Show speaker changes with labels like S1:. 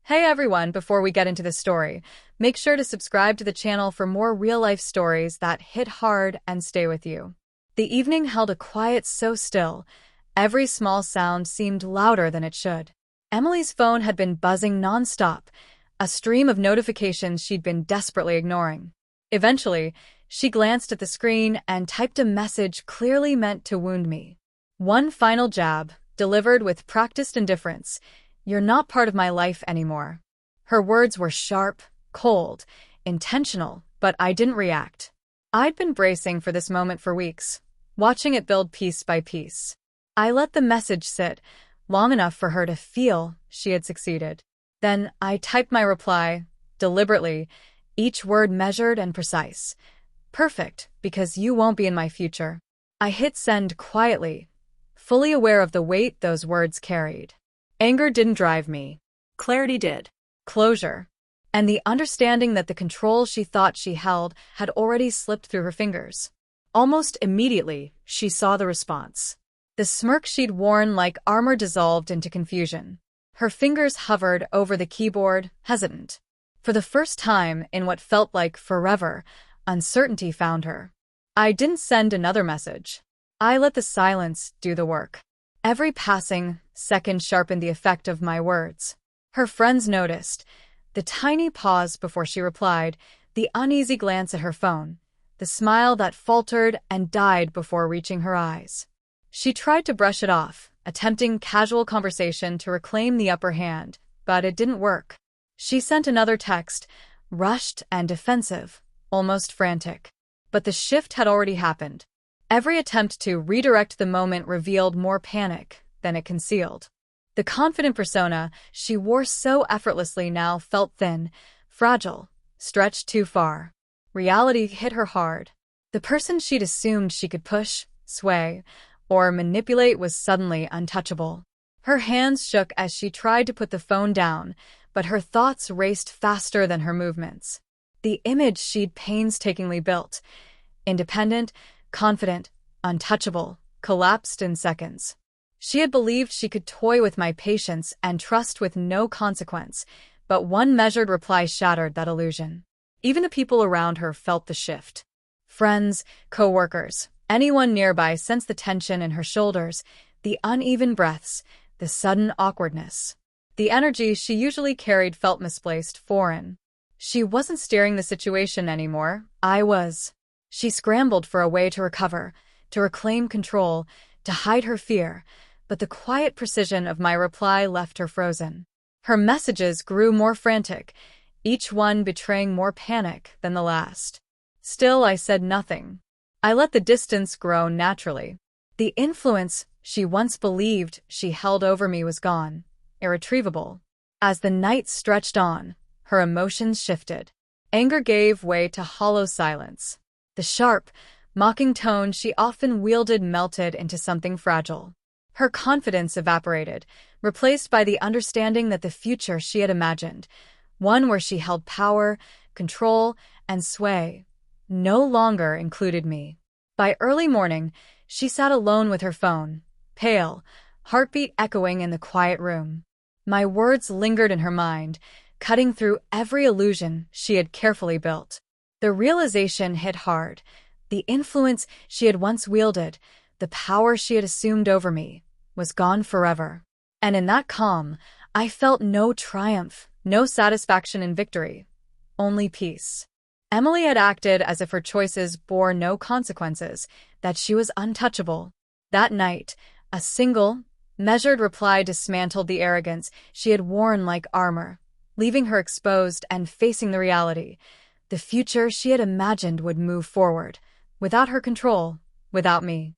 S1: Hey everyone, before we get into the story, make sure to subscribe to the channel for more real-life stories that hit hard and stay with you. The evening held a quiet so still, every small sound seemed louder than it should. Emily's phone had been buzzing non-stop, a stream of notifications she'd been desperately ignoring. Eventually, she glanced at the screen and typed a message clearly meant to wound me. One final jab, delivered with practiced indifference. "You're not part of my life anymore." Her words were sharp, cold, intentional, but I didn't react. I'd been bracing for this moment for weeks, watching it build piece by piece. I let the message sit, long enough for her to feel she had succeeded. Then I typed my reply, deliberately, each word measured and precise. "Perfect, because you won't be in my future." I hit send quietly, fully aware of the weight those words carried. Anger didn't drive me. Clarity did. Closure. And the understanding that the control she thought she held had already slipped through her fingers. Almost immediately, she saw the response. The smirk she'd worn like armor dissolved into confusion. Her fingers hovered over the keyboard, hesitant. For the first time in what felt like forever, uncertainty found her. I didn't send another message. I let the silence do the work. Every passing second sharpened the effect of my words. Her friends noticed. The tiny pause before she replied, the uneasy glance at her phone, the smile that faltered and died before reaching her eyes. She tried to brush it off, attempting casual conversation to reclaim the upper hand, but it didn't work. She sent another text, rushed and defensive, almost frantic. But the shift had already happened. Every attempt to redirect the moment revealed more panic than it concealed. The confident persona she wore so effortlessly now felt thin, fragile, stretched too far. Reality hit her hard. The person she'd assumed she could push, sway, or manipulate was suddenly untouchable. Her hands shook as she tried to put the phone down, but her thoughts raced faster than her movements. The image she'd painstakingly built, independent, confident, untouchable, collapsed in seconds. She had believed she could toy with my patience and trust with no consequence, but one measured reply shattered that illusion. Even the people around her felt the shift. Friends, co-workers, anyone nearby sensed the tension in her shoulders, the uneven breaths, the sudden awkwardness. The energy she usually carried felt misplaced, foreign. She wasn't steering the situation anymore, I was. She scrambled for a way to recover, to reclaim control, to hide her fear, but the quiet precision of my reply left her frozen. Her messages grew more frantic, each one betraying more panic than the last. Still, I said nothing. I let the distance grow naturally. The influence she once believed she held over me was gone, irretrievable. As the night stretched on, her emotions shifted. Anger gave way to hollow silence. The sharp, mocking tone she often wielded melted into something fragile. Her confidence evaporated, replaced by the understanding that the future she had imagined, one where she held power, control, and sway, no longer included me. By early morning, she sat alone with her phone, pale, heartbeat echoing in the quiet room. My words lingered in her mind, cutting through every illusion she had carefully built. The realization hit hard. The influence she had once wielded, the power she had assumed over me, was gone forever. And in that calm, I felt no triumph, no satisfaction in victory, only peace. Emily had acted as if her choices bore no consequences, that she was untouchable. That night, a single, measured reply dismantled the arrogance she had worn like armor, leaving her exposed and facing the reality. The future she had imagined would move forward, without her control, without me.